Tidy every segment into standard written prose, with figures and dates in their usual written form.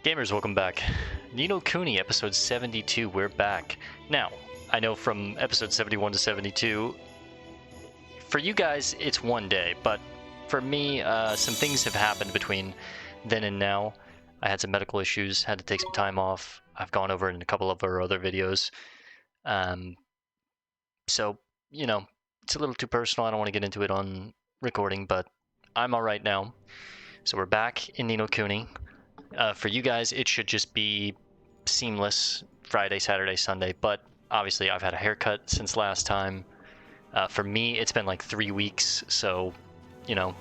Gamers, welcome back. Ni no Kuni, episode 72, we're back. Now, I know from episode 71 to 72, for you guys, it's one day, but for me, some things have happened between then and now. I had some medical issues, had to take some time off. I've gone over it in a couple of our other videos. So, you know, it's a little too personal. I don't want to get into it on recording, but I'm alright now. So we're back in Ni no Kuni. For you guys, it should just be seamless Friday, Saturday, Sunday, but obviously I've had a haircut since last time. For me, it's been like 3 weeks, so, you know,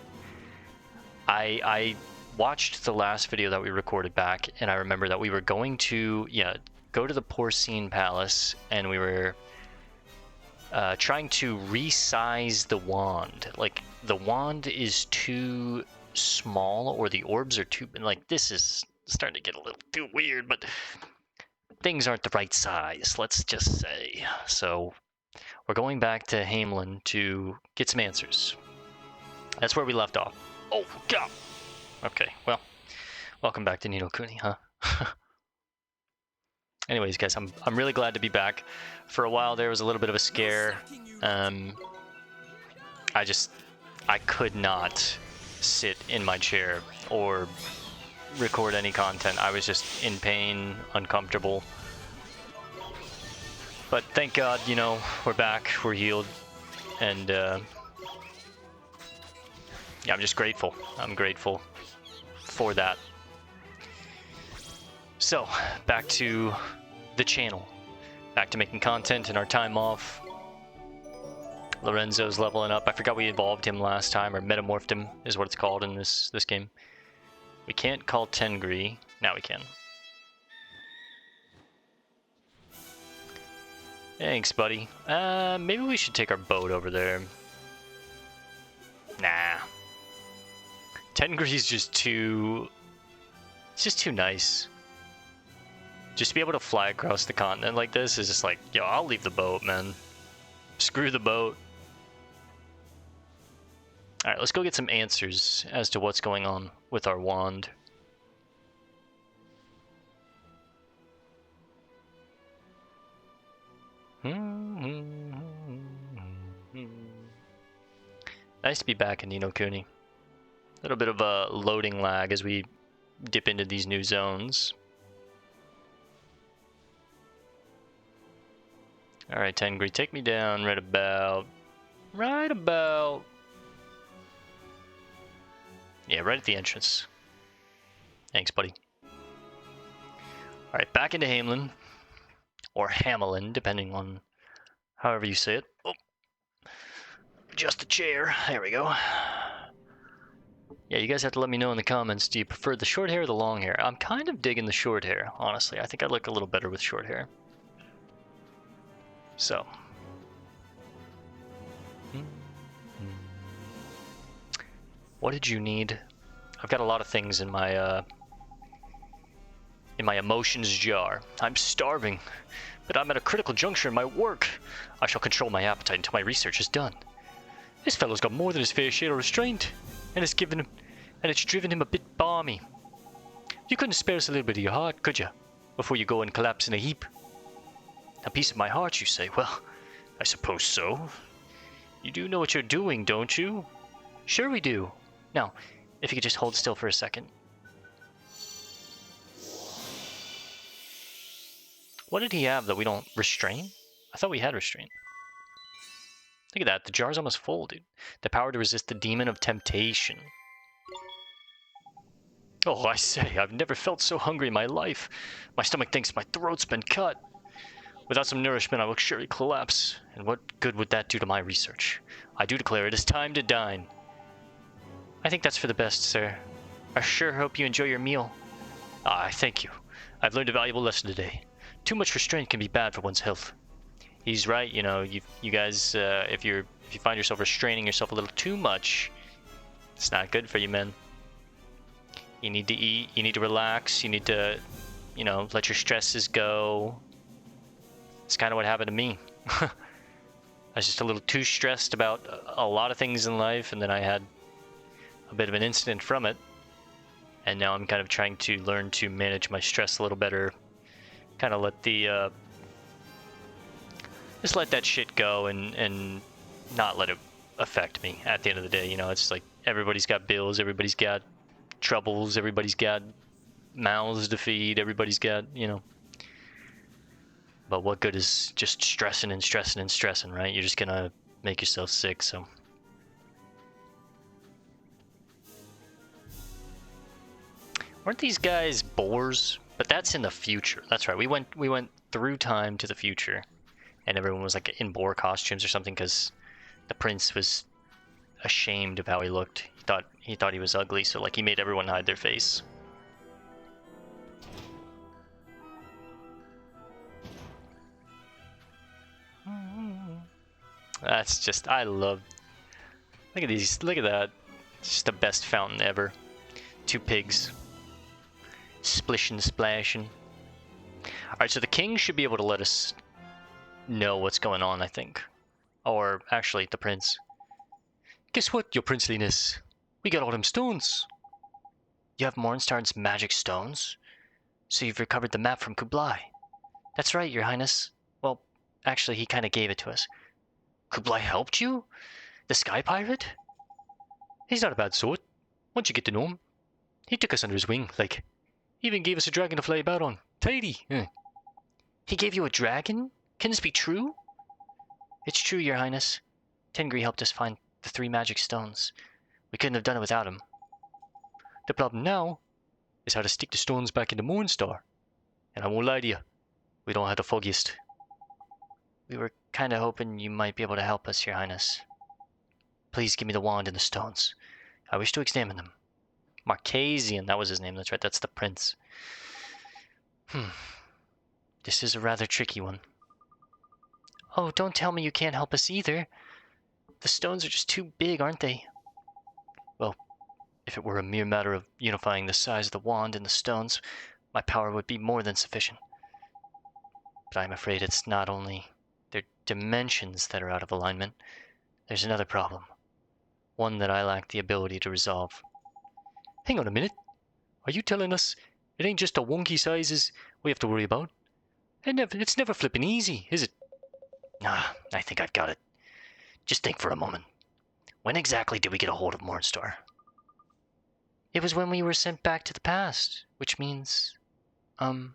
I watched the last video that we recorded back, and I remember that we were going to, go to the Porcine Palace, and we were trying to resize the wand. Like, the wand is too small, or the orbs are too, like, this is starting to get a little too weird, but things aren't the right size, let's just say. So we're going back to Hamelin to get some answers. That's where we left off. Oh god. Okay, well, welcome back to Ni no Kuni, huh? Anyways, guys, I'm really glad to be back. For a while there was a little bit of a scare. I could not sit in my chair or record any content. I was just in pain, uncomfortable. But thank God, you know, we're back, we're healed, and yeah, I'm just grateful. I'm grateful for that. So, back to the channel. Back to making content in our time off. Lorenzo's leveling up. I forgot we evolved him last time, or metamorphed him is what it's called in this game. We can't call Tengri. Now we can. Thanks, buddy. Maybe we should take our boat over there. Nah. Tengri's just too... It's just too nice. Just to be able to fly across the continent like this is just like, yo, I'll leave the boat, man. Screw the boat. Alright, let's go get some answers as to what's going on with our wand. Nice to be back in Ni no Kuni. A little bit of a loading lag as we dip into these new zones. Alright, Tengri, take me down right about... Yeah, right at the entrance. Thanks, buddy. Alright, back into Hamelin. Or Hamelin, depending on however you say it. Oh. Just a chair. There we go. Yeah, you guys have to let me know in the comments. Do you prefer the short hair or the long hair? I'm kind of digging the short hair, honestly. I think I look a little better with short hair. So. What did you need? I've got a lot of things in my emotions jar. I'm starving, but I'm at a critical juncture in my work. I shall control my appetite until my research is done. This fellow's got more than his fair share of restraint, and it's driven him a bit balmy. You couldn't spare us a little bit of your heart, could you? Before you go and collapse in a heap. A piece of my heart, you say? Well, I suppose so. You do know what you're doing, don't you? Sure we do. Now, if you could just hold still for a second. What did he have that we don't restrain? I thought we had restraint. Look at that, the jar's almost full, dude. The power to resist the demon of temptation. Oh, I say, I've never felt so hungry in my life. My stomach thinks my throat's been cut. Without some nourishment, I will surely collapse. And what good would that do to my research? I do declare it is time to dine. I think that's for the best, sir. I sure hope you enjoy your meal. Ah, thank you. I've learned a valuable lesson today. Too much restraint can be bad for one's health. He's right, you know, you guys, if you find yourself restraining yourself a little too much, it's not good for you, man. You need to eat, you need to relax, you need to, you know, let your stresses go. It's kind of what happened to me. I was just a little too stressed about a lot of things in life, and then I had a bit of an incident from it. And now I'm kind of trying to learn to manage my stress a little better. Kind of let the just let that shit go and not let it affect me at the end of the day. You know, it's like everybody's got bills, everybody's got troubles, everybody's got mouths to feed, everybody's got, you know. But what good is just stressing and stressing and stressing, right? You're just gonna make yourself sick, so. Weren't these guys boars? But that's in the future. That's right. We went through time to the future, and everyone was like in boar costumes or something because the prince was ashamed of how he looked. He thought he was ugly, so like he made everyone hide their face. That's just, I love. Look at these. Look at that. It's just the best fountain ever. 2 pigs. Splishing, splashing. Alright, so the king should be able to let us know what's going on, I think. Or, actually, the prince. Guess what, your princeliness? We got all them stones. You have Mornstar's magic stones? So you've recovered the map from Kublai. That's right, your highness. Well, actually, he kind of gave it to us. Kublai helped you? The sky pirate? He's not a bad sort. Once you get to know him. He took us under his wing, like... He even gave us a dragon to fly about on. Tidy. Yeah. He gave you a dragon? Can this be true? It's true, your highness. Tengri helped us find the 3 magic stones. We couldn't have done it without him. The problem now is how to stick the stones back into Mornstar. And I won't lie to you, we don't have the foggiest. We were kind of hoping you might be able to help us, your highness. Please give me the wand and the stones. I wish to examine them. Marcassin, that was his name, that's right, that's the prince. This is a rather tricky one. Oh, don't tell me you can't help us either. The stones are just too big, aren't they? Well, if it were a mere matter of unifying the size of the wand and the stones, my power would be more than sufficient. But I'm afraid it's not only their dimensions that are out of alignment. There's another problem. One that I lack the ability to resolve. Hang on a minute. Are you telling us it ain't just the wonky sizes we have to worry about? It's never flipping easy, is it? I think I've got it. Just think for a moment. When exactly did we get a hold of Mornstar? It was when we were sent back to the past, which means... The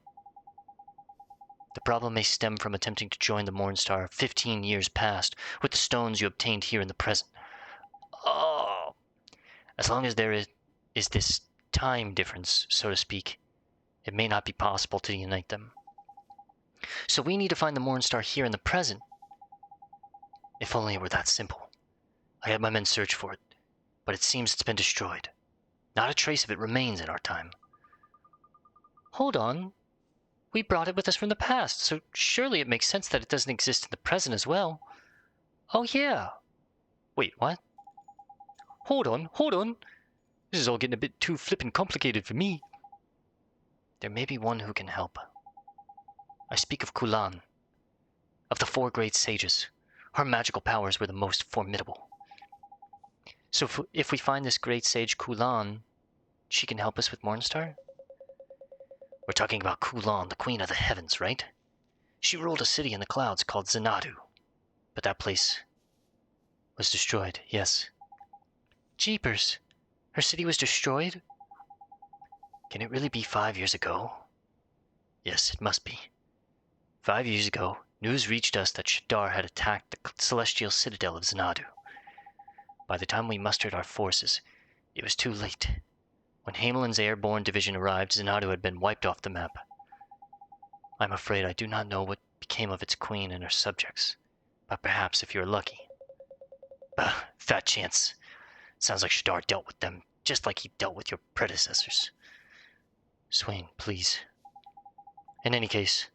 problem may stem from attempting to join the Mornstar 15 years past with the stones you obtained here in the present. Oh! As long as there is this time difference, so to speak, it may not be possible to unite them. So we need to find the Mornstar here in the present. If only it were that simple. I had my men search for it, but it seems it's been destroyed. Not a trace of it remains in our time. Hold on. We brought it with us from the past, so surely it makes sense that it doesn't exist in the present as well. Oh yeah. Wait, what? Hold on. This is all getting a bit too flippin' complicated for me. There may be one who can help. I speak of Kulan, of the 4 great sages. Her magical powers were the most formidable. So if we find this great sage Kulan, she can help us with Mornstar? We're talking about Kulan, the queen of the heavens, right? She ruled a city in the clouds called Xanadu. But that place was destroyed, yes. Jeepers! Her city was destroyed? Can it really be 5 years ago? Yes, it must be. 5 years ago, news reached us that Shadar had attacked the celestial citadel of Xanadu. By the time we mustered our forces, it was too late. When Hamelin's airborne division arrived, Xanadu had been wiped off the map. I'm afraid I do not know what became of its queen and her subjects, but perhaps if you're lucky. Fat chance. Sounds like Shadar dealt with them just like he dealt with your predecessors. Swain, please. In any case,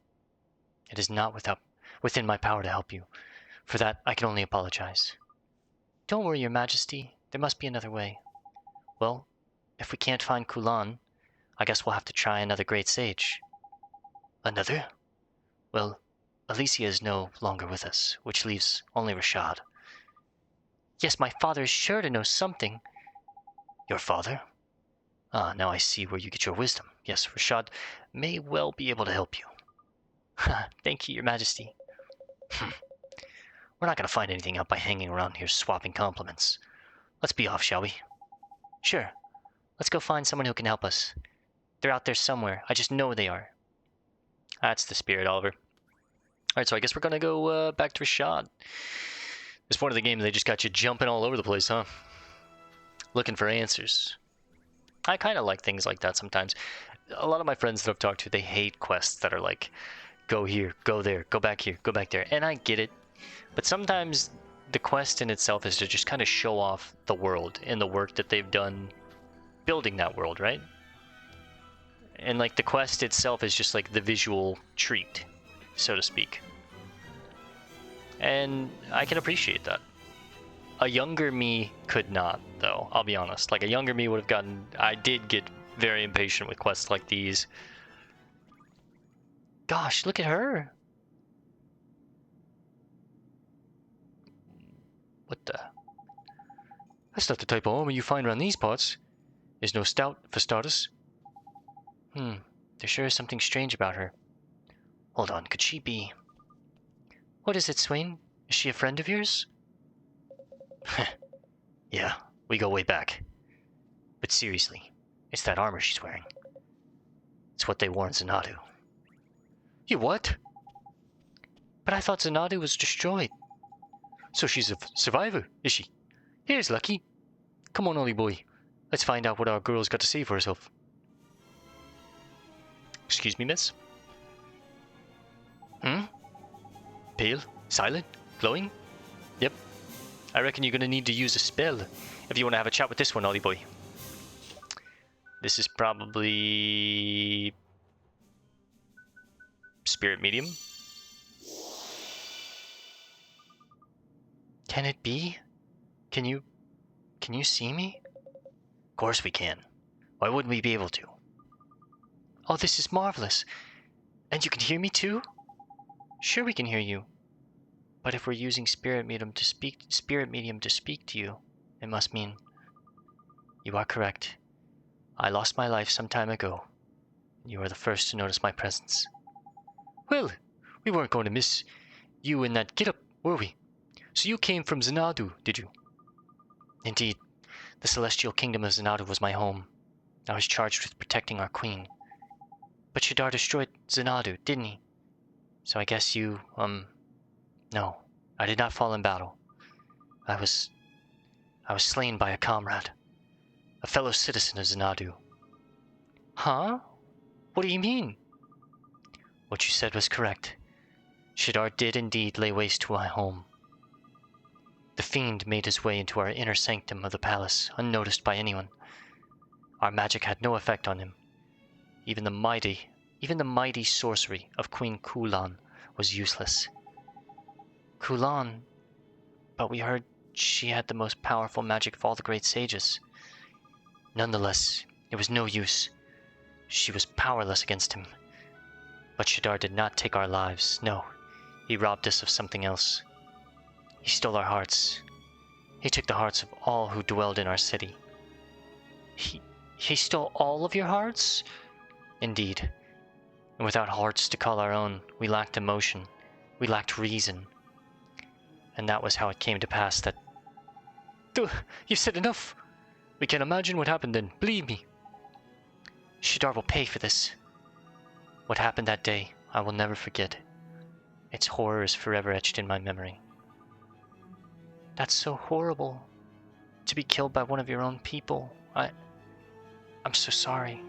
it is not within my power to help you. For that, I can only apologize. Don't worry, your majesty. There must be another way. Well, if we can't find Kulan, I guess we'll have to try another great sage. Another? Well, Alicia is no longer with us, which leaves only Rashad. Yes, my father is sure to know something. Your father? Ah, now I see where you get your wisdom. Yes, Rashad may well be able to help you. Thank you, Your Majesty. We're not going to find anything out by hanging around here swapping compliments. Let's be off, shall we? Sure. Let's go find someone who can help us. They're out there somewhere. I just know they are. That's the spirit, Oliver. Alright, so I guess we're going to go back to Rashad. This point of the game, they just got you jumping all over the place, huh? Looking for answers. I kind of like things like that sometimes. A lot of my friends that I've talked to, they hate quests that are like, go here, go there, go back here, go back there. And I get it. But sometimes the quest in itself is to just kind of show off the world and the work that they've done building that world, right? And like the quest itself is just like the visual treat, so to speak. And I can appreciate that. A younger me could not, though, I'll be honest. Like, a younger me would have gotten... I did get very impatient with quests like these. Gosh, look at her! What the... That's not the type of armor you find around these parts. There's no stout, for starters. There sure is something strange about her. Hold on, could she be... What is it, Swain? Is she a friend of yours? Yeah, we go way back. But seriously, it's that armor she's wearing. It's what they wore in Xanadu. You what? But I thought Xanadu was destroyed. So she's a survivor, is she? Here's lucky. Come on, Ollie boy. Let's find out what our girl's got to say for herself. Excuse me, miss? Pale? Silent? Glowing? Yep. I reckon you're gonna need to use a spell if you want to have a chat with this one, Ollie boy. This is probably... Spirit Medium? Can it be? Can you see me? Of course we can. Why wouldn't we be able to? Oh, this is marvelous. And you can hear me too? Sure we can hear you. But if we're using Spirit Medium to speak to you, it must mean... You are correct. I lost my life some time ago. You were the first to notice my presence. Well, we weren't going to miss you in that get-up, were we? So you came from Xanadu, did you? Indeed. The celestial kingdom of Xanadu was my home. I was charged with protecting our queen. But Shadar destroyed Xanadu, didn't he? So I guess you, No, I did not fall in battle. I was slain by a comrade. A fellow citizen of Xanadu. Huh? What do you mean? What you said was correct. Shadar did indeed lay waste to my home. The fiend made his way into our inner sanctum of the palace, unnoticed by anyone. Our magic had no effect on him. Even the mighty sorcery of Queen Kulan was useless. Kulan? But we heard she had the most powerful magic of all the great sages. Nonetheless, it was no use. She was powerless against him. But Shadar did not take our lives, no. He robbed us of something else. He stole our hearts. He took the hearts of all who dwelled in our city. He stole all of your hearts? Indeed. And without hearts to call our own, we lacked emotion. We lacked reason. And that was how it came to pass that... You've said enough! We can imagine what happened then, believe me. Shadar will pay for this. What happened that day, I will never forget. Its horror is forever etched in my memory. That's so horrible. To be killed by one of your own people. I'm so sorry.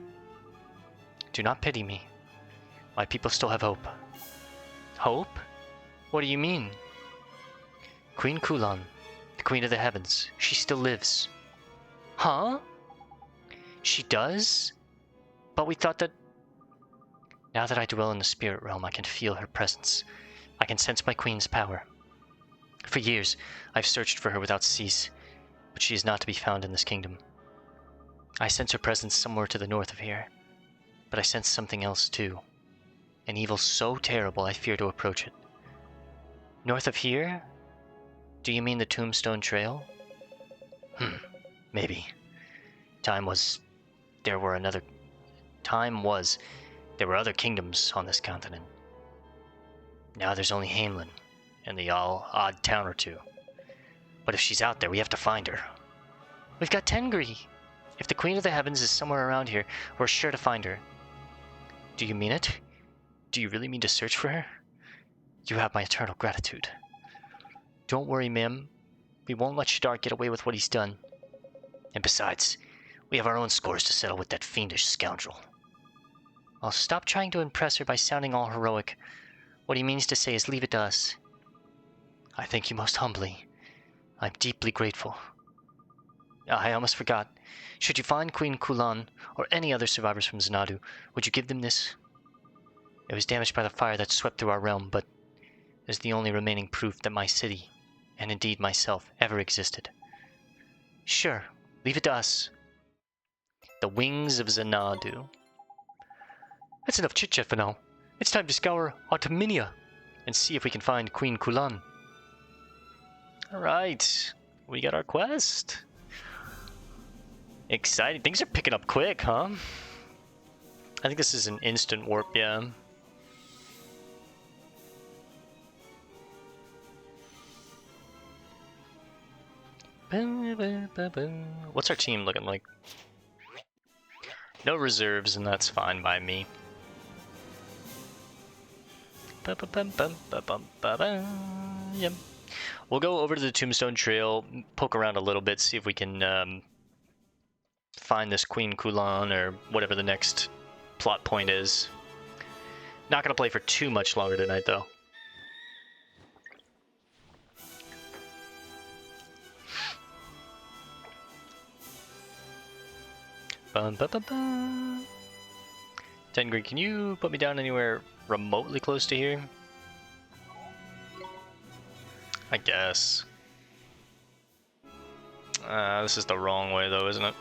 Do not pity me. My people still have hope. Hope? What do you mean? Queen Kulan, the Queen of the Heavens, she still lives. Huh? She does? But we thought that... Now that I dwell in the spirit realm, I can feel her presence. I can sense my queen's power. For years, I've searched for her without cease, but she is not to be found in this kingdom. I sense her presence somewhere to the north of here, but I sense something else too. An evil so terrible I fear to approach it. North of here? Do you mean the Tombstone Trail? Maybe. Time was there were other kingdoms on this continent. Now there's only Hamelin and the odd town or two. But if she's out there, we have to find her. We've got Tengri. If the Queen of the Heavens is somewhere around here, we're sure to find her. Do you mean it? Do you really mean to search for her? You have my eternal gratitude. Don't worry, ma'am. We won't let Shadar get away with what he's done. And besides, we have our own scores to settle with that fiendish scoundrel. I'll stop trying to impress her by sounding all heroic. What he means to say is leave it to us. I thank you most humbly. I'm deeply grateful. I almost forgot. Should you find Queen Kulan or any other survivors from Xanadu, would you give them this? It was damaged by the fire that swept through our realm, but is the only remaining proof that my city, and indeed myself, ever existed. Sure, leave it to us. The Wings of Xanadu. That's enough chit-chat for now. It's time to scour Arteminia and see if we can find Queen Kulan. Alright, we got our quest. Exciting. Things are picking up quick, huh? I think this is an instant warp, yeah. What's our team looking like? No reserves, and that's fine by me. Yep. We'll go over to the Tombstone Trail, poke around a little bit, see if we can find this Queen Kulan or whatever the next plot point is. Not gonna play for too much longer tonight, though. Tengri, can you put me down anywhere remotely close to here? I guess. This is the wrong way though, isn't it?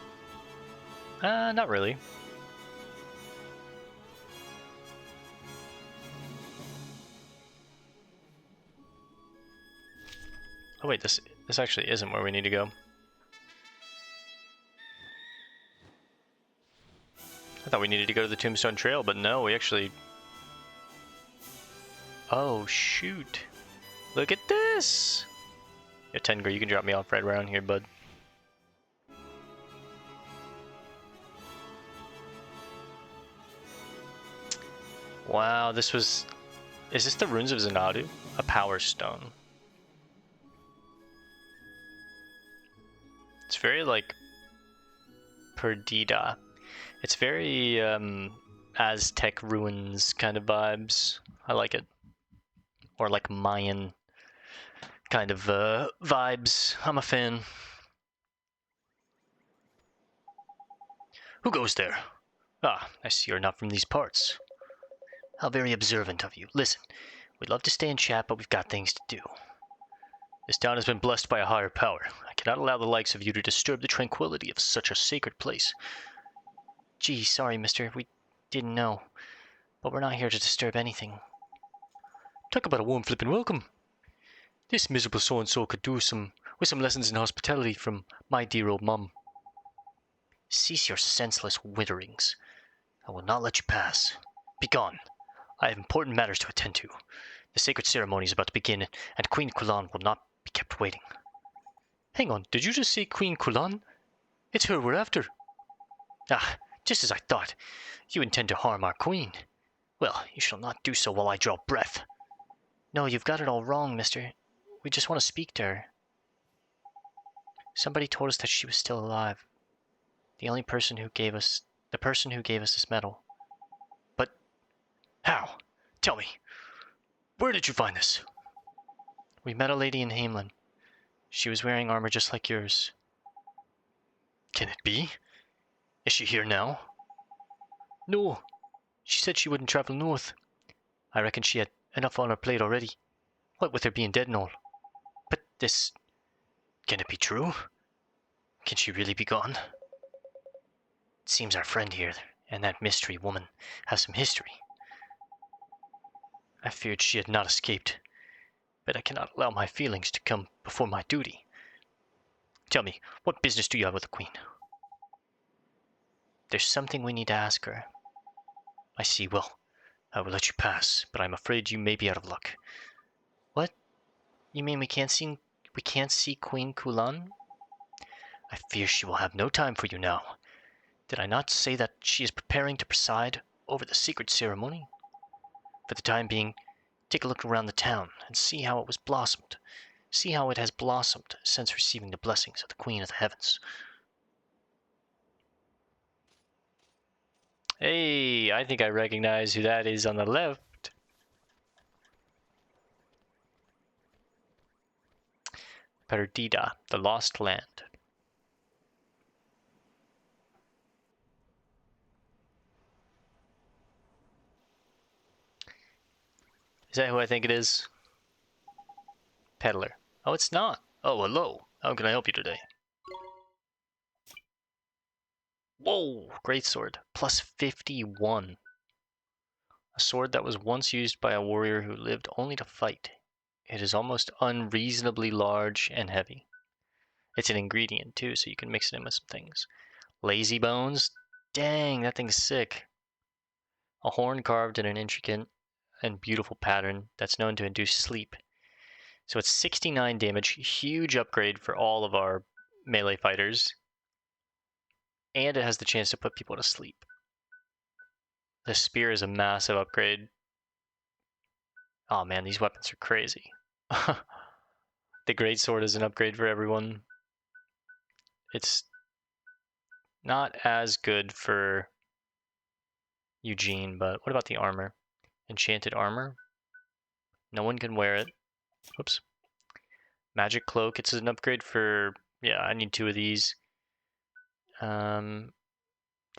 Not really. Oh wait, this actually isn't where we need to go. I thought we needed to go to the Tombstone Trail, but no, we actually... Oh, shoot. Look at this! Yeah, Tengri, you can drop me off right around here, bud. Wow, this was... Is this the Runes of Xanadu? A Power Stone. It's very, like... Perdida. It's very Aztec ruins kind of vibes. I like it. Or like Mayan kind of vibes. I'm a fan. Who goes there? Ah, I see you're not from these parts. How very observant of you. Listen, we'd love to stay and chat, but we've got things to do. This town has been blessed by a higher power. I cannot allow the likes of you to disturb the tranquility of such a sacred place. Gee, sorry, mister. We didn't know. But we're not here to disturb anything. Talk about a warm flippin' welcome. This miserable so-and-so could do with some lessons in hospitality from my dear old mum. Cease your senseless witterings. I will not let you pass. Begone. I have important matters to attend to. The sacred ceremony is about to begin, and Queen Kulan will not be kept waiting. Hang on, did you just say Queen Kulan? It's her we're after. Ah, just as I thought. You intend to harm our queen. Well, you shall not do so while I draw breath. No, you've got it all wrong, mister. We just want to speak to her. Somebody told us that she was still alive. The person who gave us this medal. But how? Tell me. Where did you find this? We met a lady in Hamelin. She was wearing armor just like yours. Can it be? Is she here now? No. She said she wouldn't travel north. I reckon she had enough on her plate already. What with her being dead and all. But this... Can it be true? Can she really be gone? It seems our friend here and that mystery woman have some history. I feared she had not escaped, but I cannot allow my feelings to come before my duty. Tell me, what business do you have with the Queen? There's something we need to ask her. I see. Well, I will let you pass, but I'm afraid you may be out of luck. What? You mean we can't see Queen Kulan? I fear she will have no time for you now. Did I not say that she is preparing to preside over the secret ceremony? For the time being, take a look around the town and see how it was blossomed. See how it has blossomed since receiving the blessings of the Queen of the Heavens. Hey, I think I recognize who that is on the left. Perdida, the Lost Land. Is that who I think it is? Peddler. Oh, it's not. Oh, hello. How can I help you today? Whoa, greatsword. Plus 51. A sword that was once used by a warrior who lived only to fight. It is almost unreasonably large and heavy. It's an ingredient too, so you can mix it in with some things. Lazy bones. Dang, that thing's sick. A horn carved in an intricate and beautiful pattern that's known to induce sleep. So it's 69 damage, huge upgrade for all of our melee fighters. And it has the chance to put people to sleep. The spear is a massive upgrade. Oh man, these weapons are crazy. The greatsword is an upgrade for everyone. It's not as good for Eugene, but what about the armor? Enchanted armor? No one can wear it. Whoops. Magic cloak, it's an upgrade for, yeah, I need 2 of these. The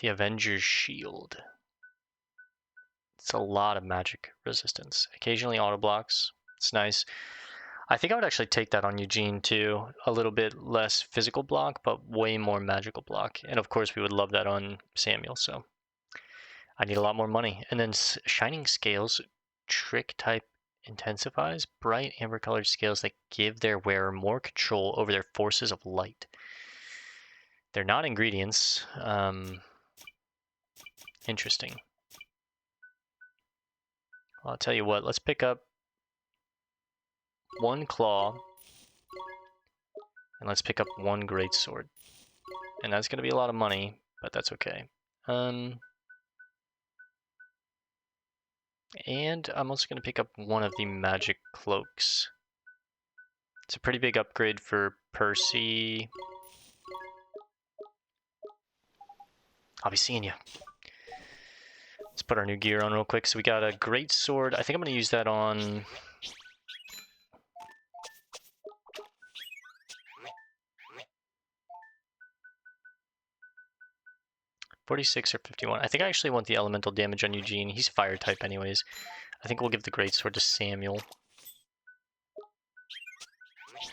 Avenger's shield. It's a lot of magic resistance. Occasionally auto blocks. It's nice. I think I would actually take that on Eugene too. A little bit less physical block, but way more magical block. And of course, we would love that on Samuel. So I need a lot more money. And then Shining Scales, trick type intensifies. Bright amber colored scales that give their wearer more control over their forces of light. They're not ingredients. Interesting. Well, I'll tell you what, let's pick up 1 claw. And let's pick up 1 greatsword. And that's going to be a lot of money, but that's okay. And I'm also going to pick up 1 of the magic cloaks. It's a pretty big upgrade for Percy. I'll be seeing you. Let's put our new gear on real quick. So we got a greatsword. I think I'm going to use that on... $46 or $51. I think I actually want the elemental damage on Eugene. He's fire type anyways. I think we'll give the greatsword to Samuel.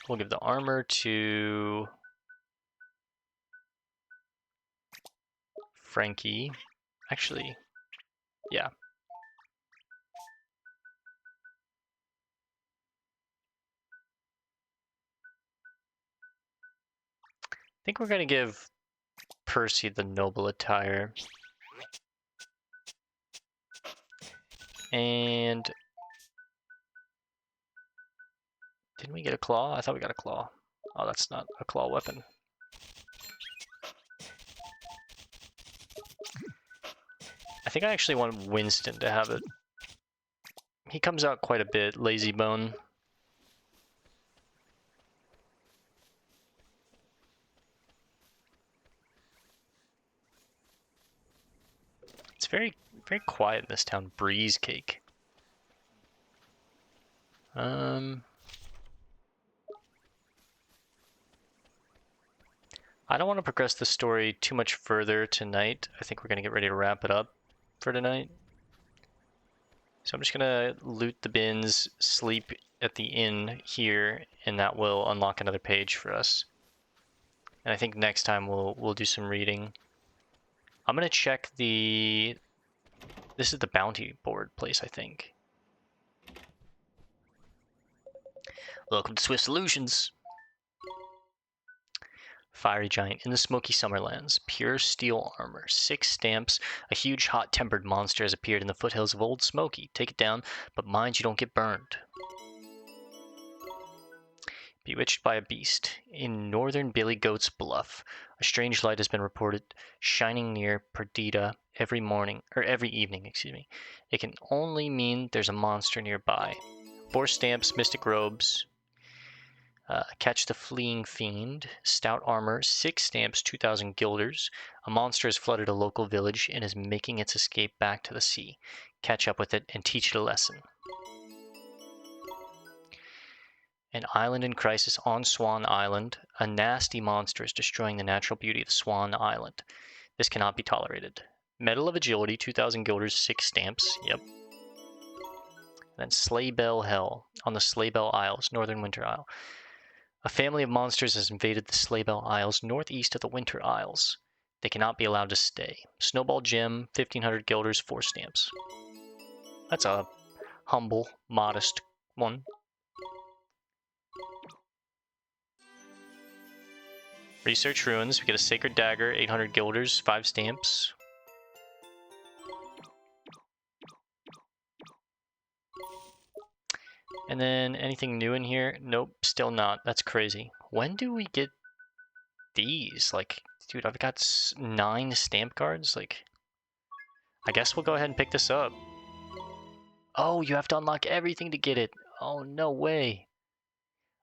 We'll give the armor to Frankie. Actually, yeah. I think we're going to give Percy the noble attire. And didn't we get a claw? I thought we got a claw. Oh, that's not a claw weapon. I think I actually want Winston to have it. He comes out quite a bit, lazy bone. It's very, very quiet in this town. Breeze cake. I don't want to progress the story too much further tonight. I think we're going to get ready to wrap it up for tonight. So I'm just going to loot the bins, sleep at the inn here, and that will unlock another page for us. And I think next time we'll do some reading. I'm going to check the... This is the bounty board place, I think. Welcome to Swift Solutions. Fiery giant in the smoky summerlands. Pure steel armor. 6 stamps. A huge hot-tempered monster has appeared in the foothills of Old Smoky. Take it down, but mind you don't get burned. Bewitched by a beast. In northern Billy Goat's Bluff, a strange light has been reported shining near Perdita every evening, It can only mean there's a monster nearby. 4 stamps, mystic robes. Catch the fleeing fiend. Stout armor, 6 stamps, 2,000 guilders. A monster has flooded a local village and is making its escape back to the sea. Catch up with it and teach it a lesson. An island in crisis on Swan Island. A nasty monster is destroying the natural beauty of Swan Island. This cannot be tolerated. Medal of Agility, 2,000 guilders, 6 stamps. Yep. And then Sleigh Bell Hell on the Sleigh Bell Isles, Northern Winter Isle. A family of monsters has invaded the Sleigh Bell Isles, northeast of the Winter Isles. They cannot be allowed to stay. Snowball Gem, 1,500 guilders, 4 stamps. That's a humble, modest one. Research ruins. We get a Sacred Dagger, 800 guilders, 5 stamps. And then anything new in here? Nope, still not. That's crazy. When do we get these? Like, dude, I've got 9 stamp cards. Like, I guess we'll go ahead and pick this up. Oh, you have to unlock everything to get it. Oh, no way.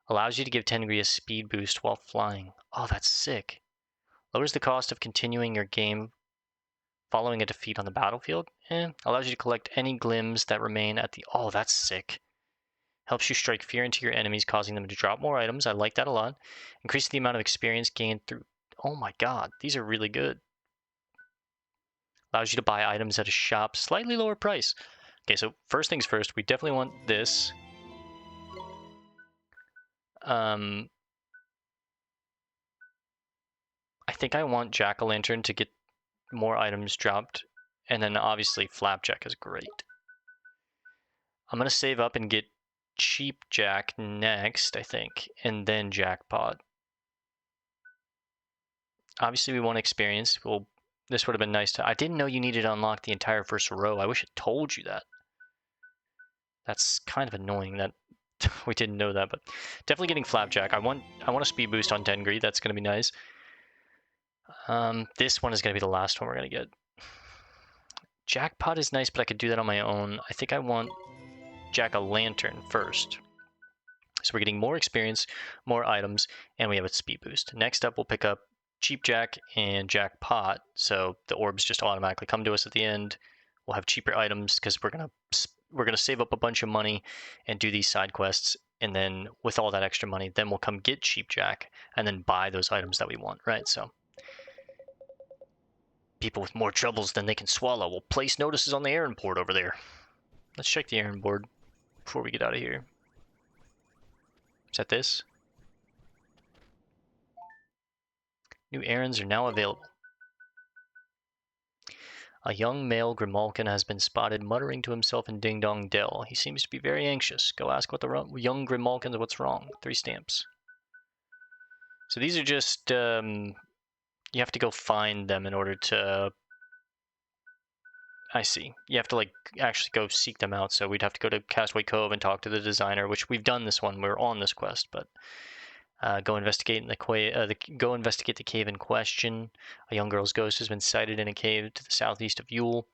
Allows you to give Tenri a speed boost while flying. Oh, that's sick. Lowers the cost of continuing your game following a defeat on the battlefield. Allows you to collect any glims that remain at the... Oh, that's sick. Helps you strike fear into your enemies, causing them to drop more items. I like that a lot. Increases the amount of experience gained through... Oh my god, these are really good. Allows you to buy items at a shop, slightly lower price. Okay, so first things first, we definitely want this. I think I want Jack-o'-lantern to get more items dropped. And then obviously Flapjack is great. I'm going to save up and get Cheap Jack next, I think, and then Jackpot. Obviously, we want experience. Well, this would have been nice to... I didn't know you needed to unlock the entire first row. I wish it told you that. That's kind of annoying that we didn't know that, but definitely getting Flapjack. I want a speed boost on Tengri. That's going to be nice. This one is going to be the last one we're going to get. Jackpot is nice, but I could do that on my own. I think I want Jack-o'-lantern first. So we're getting more experience, more items, and we have a speed boost. Next up, we'll pick up Cheap Jack and Jackpot, so the orbs just automatically come to us at the end. We'll have cheaper items because we're gonna save up a bunch of money and do these side quests, and then with all that extra money, then we'll come get Cheap Jack and then buy those items that we want, right? So people with more troubles than they can swallow will place notices on the errand board over there. Let's check the errand board before we get out of here. Is that this? New errands are now available. A young male Grimalkin has been spotted muttering to himself in Ding Dong Dell. He seems to be very anxious. Go ask what the young Grimalkin what's wrong. 3 stamps. So these are just, you have to go find them in order to... I see. You have to, like, actually go seek them out. So we'd have to go to Castaway Cove and talk to the designer, which we've done this one. We're on this quest, but... Go investigate the cave in question. A young girl's ghost has been sighted in a cave to the southeast of Yule.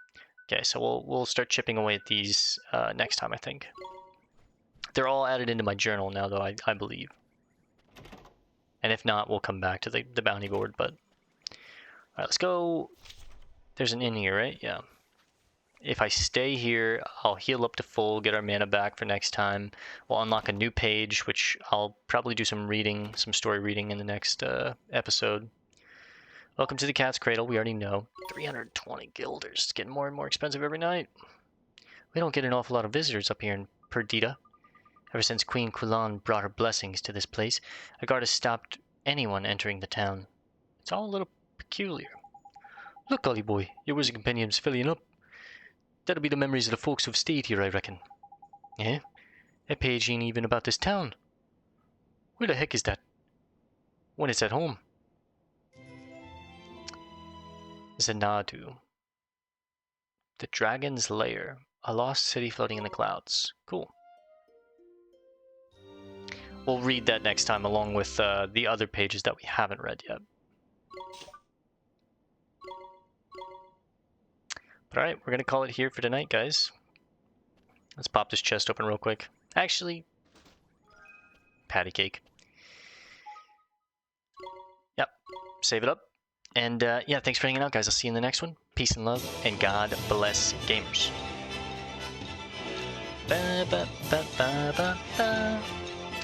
Okay, so we'll start chipping away at these next time, I think. They're all added into my journal now, though, I believe. And if not, we'll come back to the bounty board, but... Alright, let's go... There's an inn here, right? Yeah. If I stay here, I'll heal up to full, get our mana back for next time. We'll unlock a new page, which I'll probably do some reading, some story reading in the next episode. Welcome to the Cat's Cradle, we already know. 320 guilders. It's getting more and more expensive every night. We don't get an awful lot of visitors up here in Perdita. Ever since Queen Kulan brought her blessings to this place, a guard has stopped anyone entering the town. It's all a little peculiar. Look, Golly boy, your wizard companion's filling up. That'll be the memories of the folks who've stayed here, I reckon. Eh? That page ain't even about this town. Where the heck is that? When it's at home. Xanadu. The Dragon's Lair. A lost city floating in the clouds. Cool. We'll read that next time along with the other pages that we haven't read yet. But alright, we're going to call it here for tonight, guys. Let's pop this chest open real quick. Actually, patty cake. Yep, save it up. And yeah, thanks for hanging out, guys. I'll see you in the next one. Peace and love, and God bless gamers.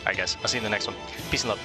Alright, guys, I'll see you in the next one. Peace and love.